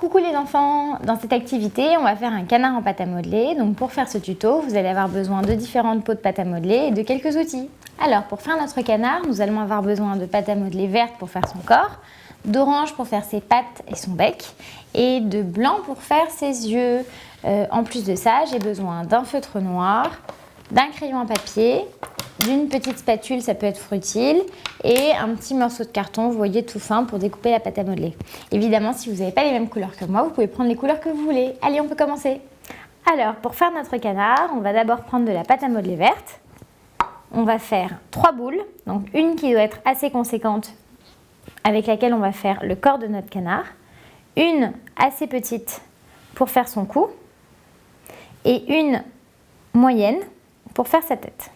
Coucou les enfants, dans cette activité on va faire un canard en pâte à modeler. Donc pour faire ce tuto vous allez avoir besoin de différentes pots de pâte à modeler et de quelques outils. Alors pour faire notre canard nous allons avoir besoin de pâte à modeler verte pour faire son corps, d'orange pour faire ses pattes et son bec et de blanc pour faire ses yeux. En plus de ça j'ai besoin d'un feutre noir, d'un crayon à papier, d'une petite spatule, ça peut être utile, et un petit morceau de carton, vous voyez, tout fin pour découper la pâte à modeler. Évidemment, si vous n'avez pas les mêmes couleurs que moi, vous pouvez prendre les couleurs que vous voulez. Allez, on peut commencer. Alors, pour faire notre canard, on va d'abord prendre de la pâte à modeler verte. On va faire 3 boules, donc une qui doit être assez conséquente, avec laquelle on va faire le corps de notre canard, une assez petite pour faire son cou, et une moyenne pour faire sa tête.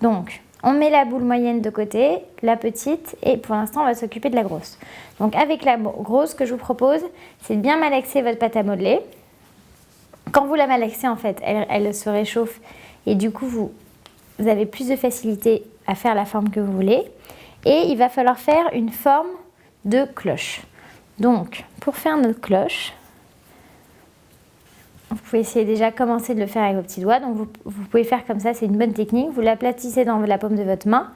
Donc, on met la boule moyenne de côté, la petite, et pour l'instant, on va s'occuper de la grosse. Donc, avec la grosse, ce que je vous propose, c'est de bien malaxer votre pâte à modeler. Quand vous la malaxez, en fait, elle se réchauffe et du coup, vous avez plus de facilité à faire la forme que vous voulez. Et il va falloir faire une forme de cloche. Donc, pour faire notre cloche, vous pouvez essayer déjà commencer de le faire avec vos petits doigts. Donc vous pouvez faire comme ça, c'est une bonne technique. Vous l'aplatissez dans la paume de votre main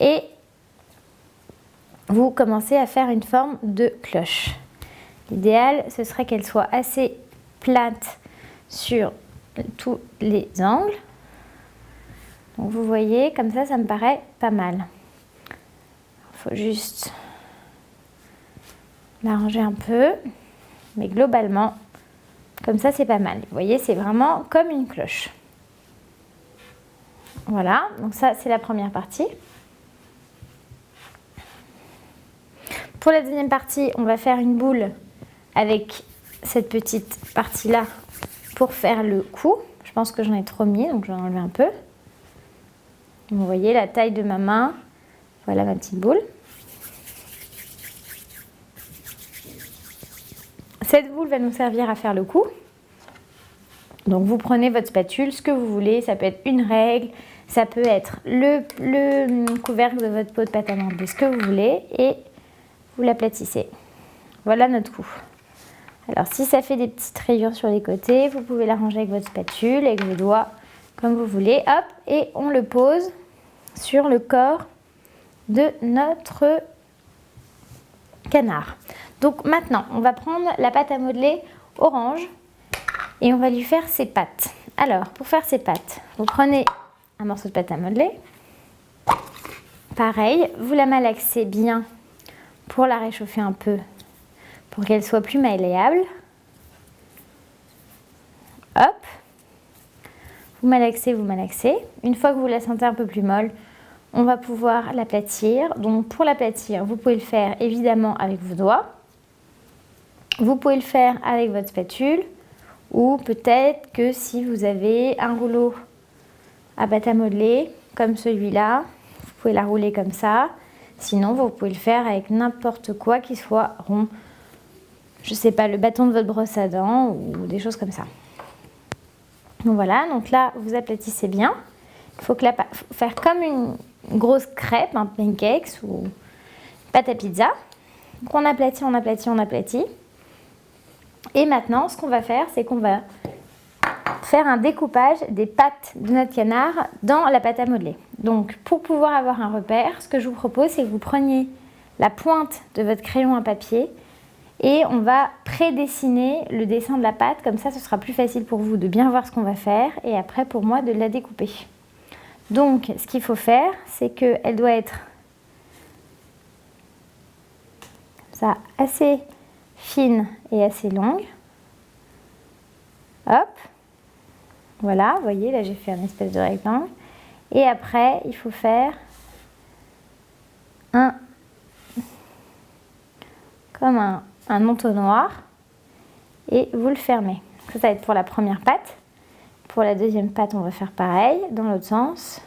et vous commencez à faire une forme de cloche. L'idéal, ce serait qu'elle soit assez plate sur tous les angles. Donc vous voyez, comme ça me paraît pas mal. Il faut juste l'arranger un peu, mais globalement, comme ça, c'est pas mal. Vous voyez, c'est vraiment comme une cloche. Voilà, donc ça, c'est la première partie. Pour la deuxième partie, on va faire une boule avec cette petite partie-là pour faire le cou. Je pense que j'en ai trop mis, donc je vais en enlever un peu. Vous voyez la taille de ma main. Voilà ma petite boule. Cette boule va nous servir à faire le cou. Donc vous prenez votre spatule, ce que vous voulez, ça peut être une règle, ça peut être le couvercle de votre pot de pâte à modeler, ce que vous voulez, et vous l'aplatissez. Voilà notre cou. Alors si ça fait des petites rayures sur les côtés, vous pouvez l'arranger avec votre spatule, avec vos doigts, comme vous voulez. Hop, et on le pose sur le corps de notre canard. Donc maintenant, on va prendre la pâte à modeler orange et on va lui faire ses pattes. Alors, pour faire ses pattes, vous prenez un morceau de pâte à modeler. Pareil, vous la malaxez bien pour la réchauffer un peu, pour qu'elle soit plus malléable. Hop. Vous malaxez, vous malaxez. Une fois que vous la sentez un peu plus molle, on va pouvoir l'aplatir. Donc pour l'aplatir, vous pouvez le faire évidemment avec vos doigts. Vous pouvez le faire avec votre spatule. Ou peut-être que si vous avez un rouleau à pâte à modeler, comme celui-là, vous pouvez la rouler comme ça. Sinon, vous pouvez le faire avec n'importe quoi qui soit rond. Je sais pas, le bâton de votre brosse à dents ou des choses comme ça. Donc voilà, donc là, vous aplatissez bien. Il faut faire comme une grosse crêpe, un pancakes ou pâte à pizza. Donc on aplatit, on aplatit, on aplatit. Et maintenant, ce qu'on va faire, c'est qu'on va faire un découpage des pattes de notre canard dans la pâte à modeler. Donc, pour pouvoir avoir un repère, ce que je vous propose, c'est que vous preniez la pointe de votre crayon à papier et on va prédessiner le dessin de la pâte. Comme ça, ce sera plus facile pour vous de bien voir ce qu'on va faire et après, pour moi, de la découper. Donc, ce qu'il faut faire, c'est qu'elle doit être comme ça, assez fine et assez longue. Hop. Voilà, vous voyez, là j'ai fait un espèce de rectangle. Et après, il faut faire comme un entonnoir et vous le fermez. Ça va être pour la première patte. Pour la deuxième patte, on va faire pareil, dans l'autre sens.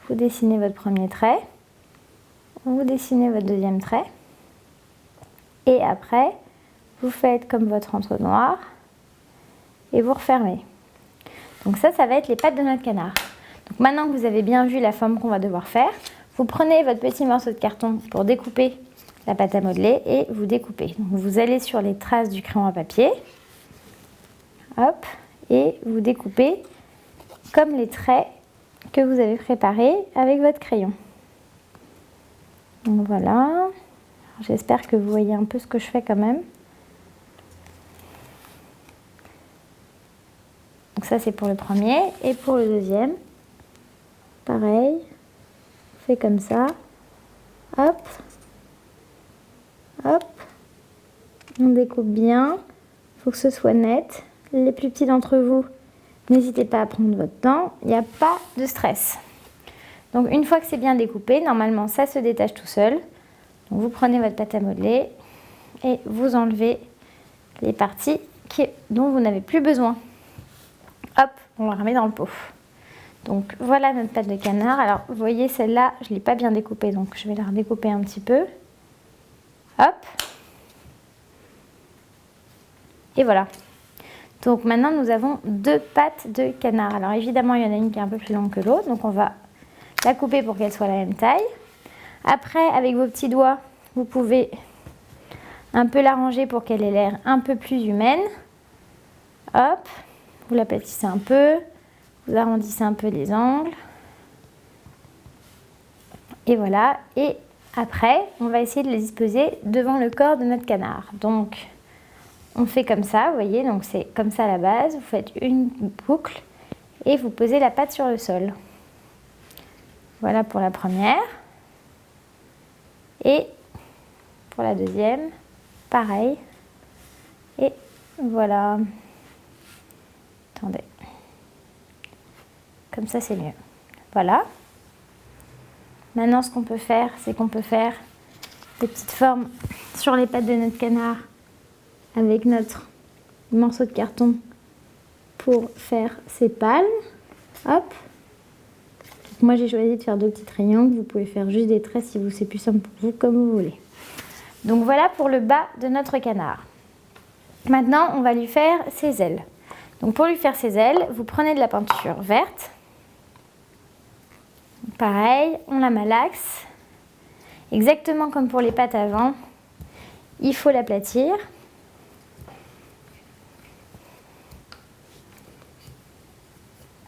Vous dessinez votre premier trait. Vous dessinez votre deuxième trait. Et après, vous faites comme votre entonnoir et vous refermez. Donc ça va être les pattes de notre canard. Donc maintenant que vous avez bien vu la forme qu'on va devoir faire, vous prenez votre petit morceau de carton pour découper la pâte à modeler et vous découpez. Donc, vous allez sur les traces du crayon à papier, hop, et vous découpez comme les traits que vous avez préparés avec votre crayon. Donc voilà, j'espère que vous voyez un peu ce que je fais quand même. Donc ça c'est pour le premier, et pour le deuxième, pareil, on fait comme ça, hop, hop, on découpe bien, il faut que ce soit net. Les plus petits d'entre vous, n'hésitez pas à prendre votre temps, il n'y a pas de stress. Donc une fois que c'est bien découpé, normalement ça se détache tout seul. Donc vous prenez votre pâte à modeler et vous enlevez les parties dont vous n'avez plus besoin. Hop, on la remet dans le pot. Donc voilà notre pâte de canard. Alors vous voyez celle-là, je ne l'ai pas bien découpée, donc je vais la redécouper un petit peu. Hop. Et voilà. Donc maintenant nous avons 2 pâtes de canard. Alors évidemment il y en a une qui est un peu plus longue que l'autre, donc on va la couper pour qu'elle soit la même taille. Après, avec vos petits doigts, vous pouvez un peu l'arranger pour qu'elle ait l'air un peu plus humaine. Hop, vous l'aplatissez un peu, vous arrondissez un peu les angles. Et voilà. Et après, on va essayer de les disposer devant le corps de notre canard. Donc, on fait comme ça, vous voyez, donc c'est comme ça à la base. Vous faites une boucle et vous posez la pâte sur le sol. Voilà pour la première. Et pour la deuxième, pareil. Et voilà. Attendez. Comme ça, c'est mieux. Voilà. Maintenant, ce qu'on peut faire, c'est qu'on peut faire des petites formes sur les pattes de notre canard avec notre morceau de carton pour faire ses palmes. Hop. Moi j'ai choisi de faire 2 petits triangles, vous pouvez faire juste des traits si c'est plus simple pour vous, comme vous voulez. Donc voilà pour le bas de notre canard. Maintenant on va lui faire ses ailes. Donc pour lui faire ses ailes, vous prenez de la peinture verte. Pareil, on la malaxe. Exactement comme pour les pattes avant, il faut l'aplatir.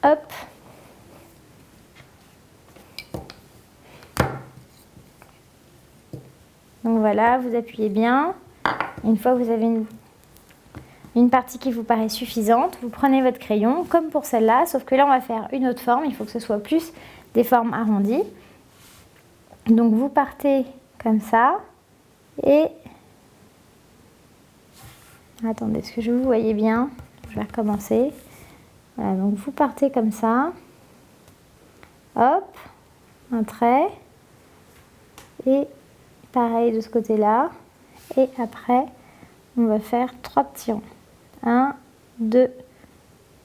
Hop. Donc voilà, vous appuyez bien. Une fois que vous avez une partie qui vous paraît suffisante, vous prenez votre crayon, comme pour celle-là, sauf que là on va faire une autre forme, il faut que ce soit plus des formes arrondies. Donc vous partez comme ça, et... Attendez, est-ce que je vous voyez bien? Je vais recommencer. Voilà, donc vous partez comme ça. Hop, un trait. Et... pareil de ce côté-là. Et après, on va faire 3 petits ronds. 1, 2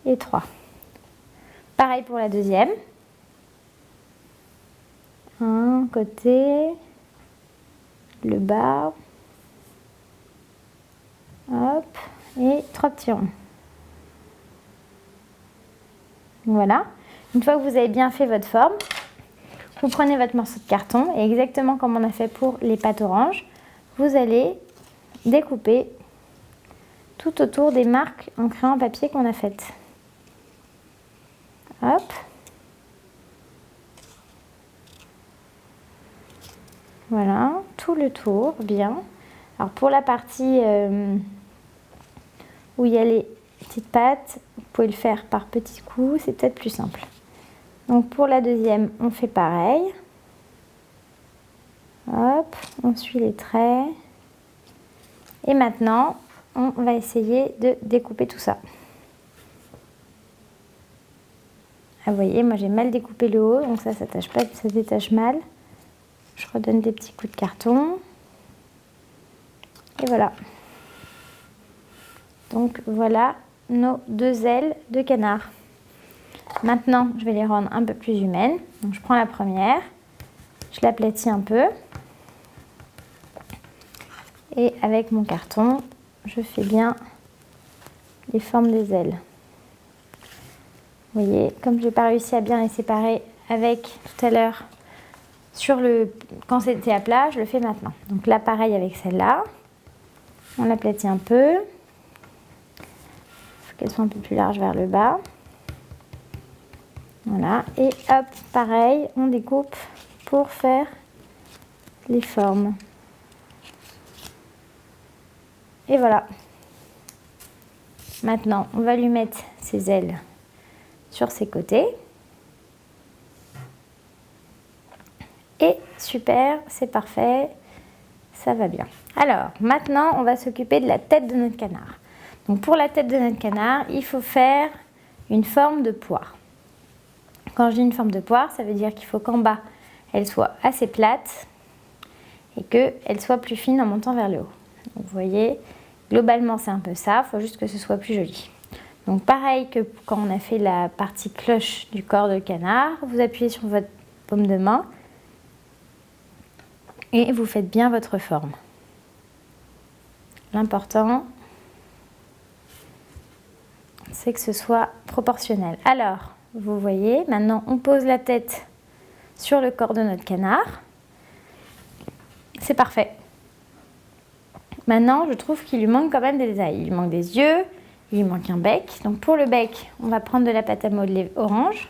et 3. Pareil pour la deuxième. Un côté, le bas. Hop, et 3 petits ronds. Voilà. Une fois que vous avez bien fait votre forme, vous prenez votre morceau de carton et exactement comme on a fait pour les pâtes oranges, vous allez découper tout autour des marques en crayon papier qu'on a faites. Hop. Voilà, tout le tour, bien. Alors pour la partie où il y a les petites pattes, vous pouvez le faire par petits coups, c'est peut-être plus simple. Donc pour la deuxième, on fait pareil. Hop, on suit les traits. Et maintenant, on va essayer de découper tout ça. Ah, vous voyez, moi j'ai mal découpé le haut, donc ça s'attache pas, ça détache mal. Je redonne des petits coups de carton. Et voilà. Donc voilà nos 2 ailes de canard. Maintenant, je vais les rendre un peu plus humaines. Donc je prends la première, je l'aplatis un peu. Et avec mon carton, je fais bien les formes des ailes. Vous voyez, comme je n'ai pas réussi à bien les séparer avec tout à l'heure quand c'était à plat, je le fais maintenant. Donc là, pareil avec celle-là. On l'aplatit un peu. Il faut qu'elle soit un peu plus large vers le bas. Voilà. Et hop, pareil, on découpe pour faire les formes. Et voilà. Maintenant, on va lui mettre ses ailes sur ses côtés. Et super, c'est parfait, ça va bien. Alors, maintenant, on va s'occuper de la tête de notre canard. Donc, pour la tête de notre canard, il faut faire une forme de poire. Quand je dis une forme de poire, ça veut dire qu'il faut qu'en bas, elle soit assez plate et qu'elle soit plus fine en montant vers le haut. Donc, vous voyez, globalement, c'est un peu ça, il faut juste que ce soit plus joli. Donc, pareil que quand on a fait la partie cloche du corps de canard, vous appuyez sur votre paume de main et vous faites bien votre forme. L'important, c'est que ce soit proportionnel. Alors, vous voyez, maintenant on pose la tête sur le corps de notre canard. C'est parfait. Maintenant, je trouve qu'il lui manque quand même des détails. Il lui manque des yeux, il lui manque un bec. Donc pour le bec, on va prendre de la pâte à modeler orange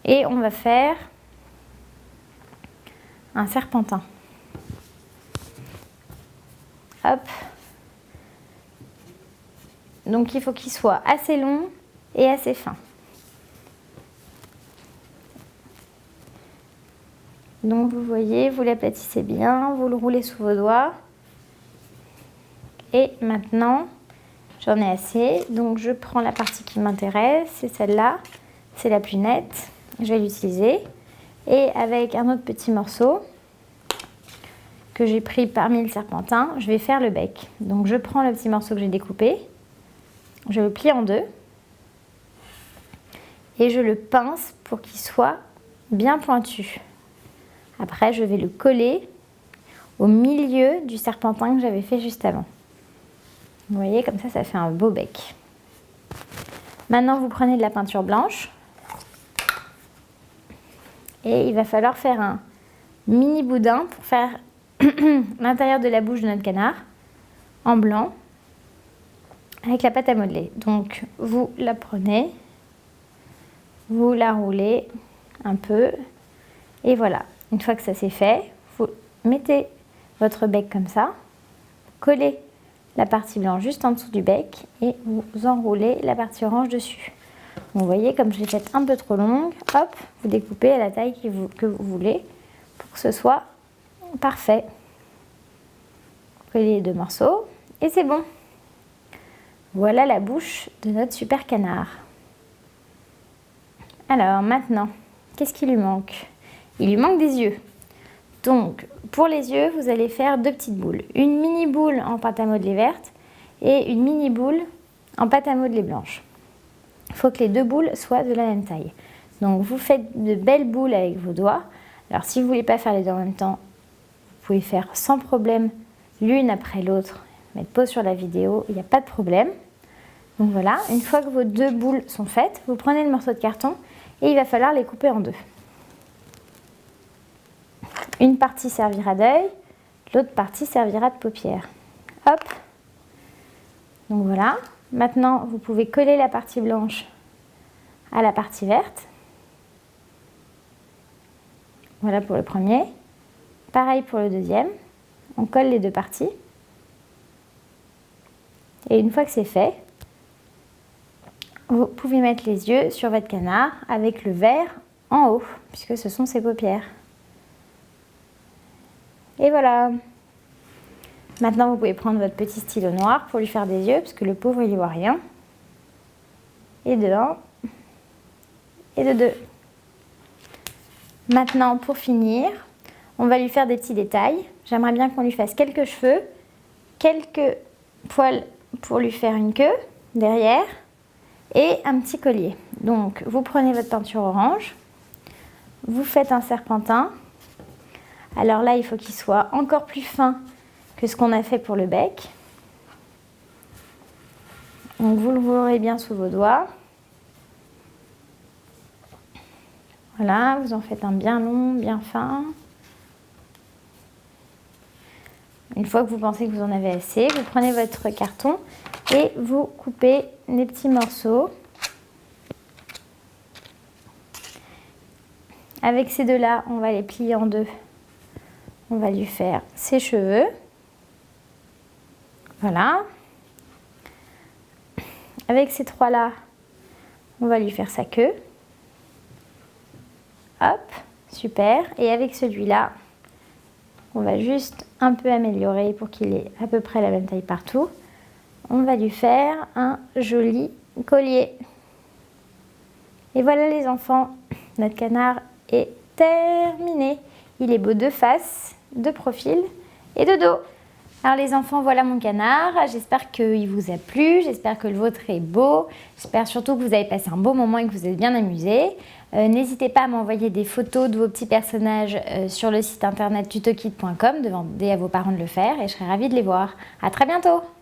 et on va faire un serpentin. Hop. Donc il faut qu'il soit assez long et assez fin. Donc vous voyez, vous l'aplatissez bien, vous le roulez sous vos doigts. Et maintenant, j'en ai assez. Donc je prends la partie qui m'intéresse, c'est celle-là. C'est la plus nette. Je vais l'utiliser. Et avec un autre petit morceau que j'ai pris parmi le serpentin, je vais faire le bec. Donc je prends le petit morceau que j'ai découpé. Je le plie en deux. Et je le pince pour qu'il soit bien pointu. Après, je vais le coller au milieu du serpentin que j'avais fait juste avant. Vous voyez, comme ça fait un beau bec. Maintenant, vous prenez de la peinture blanche. Et il va falloir faire un mini boudin pour faire l'intérieur de la bouche de notre canard en blanc avec la pâte à modeler. Donc, vous la prenez, vous la roulez un peu et voilà. Une fois que ça c'est fait, vous mettez votre bec comme ça, collez la partie blanche juste en dessous du bec et vous enroulez la partie orange dessus. Vous voyez, comme je l'ai faite un peu trop longue, hop, vous découpez à la taille que vous voulez pour que ce soit parfait. Collez les deux morceaux et c'est bon. Voilà la bouche de notre super canard. Alors maintenant, qu'est-ce qui lui manque ? Il lui manque des yeux. Donc, pour les yeux, vous allez faire deux petites boules. Une mini boule en pâte à modeler verte et une mini boule en pâte à modeler blanche. Il faut que les deux boules soient de la même taille. Donc, vous faites de belles boules avec vos doigts. Alors, si vous ne voulez pas faire les deux en même temps, vous pouvez faire sans problème l'une après l'autre. Mettre pause sur la vidéo, il n'y a pas de problème. Donc voilà, une fois que vos deux boules sont faites, vous prenez le morceau de carton et il va falloir les couper en deux. Une partie servira d'œil, l'autre partie servira de paupière. Hop. Donc voilà. Maintenant, vous pouvez coller la partie blanche à la partie verte. Voilà pour le premier. Pareil pour le deuxième. On colle les deux parties. Et une fois que c'est fait, vous pouvez mettre les yeux sur votre canard avec le vert en haut, puisque ce sont ses paupières. Et voilà. Maintenant, vous pouvez prendre votre petit stylo noir pour lui faire des yeux, parce que le pauvre, il n'y voit rien. Et de 1, et de 2. Maintenant, pour finir, on va lui faire des petits détails. J'aimerais bien qu'on lui fasse quelques cheveux, quelques poils pour lui faire une queue derrière, et un petit collier. Donc, vous prenez votre peinture orange, vous faites un serpentin. Alors là, il faut qu'il soit encore plus fin que ce qu'on a fait pour le bec. Donc vous le roulez bien sous vos doigts. Voilà, vous en faites un bien long, bien fin. Une fois que vous pensez que vous en avez assez, vous prenez votre carton et vous coupez des petits morceaux. Avec ces deux-là, on va les plier en deux. On va lui faire ses cheveux. Voilà. Avec ces trois-là, on va lui faire sa queue. Hop, super. Et avec celui-là, on va juste un peu améliorer pour qu'il ait à peu près la même taille partout. On va lui faire un joli collier. Et voilà les enfants, notre canard est terminé. Il est beau de face, de profil et de dos. Alors les enfants, voilà mon canard. J'espère qu'il vous a plu, j'espère que le vôtre est beau. J'espère surtout que vous avez passé un beau moment et que vous êtes bien amusés. N'hésitez pas à m'envoyer des photos de vos petits personnages sur le site internet tutokit.com. Demandez à vos parents de le faire et je serai ravie de les voir. À très bientôt!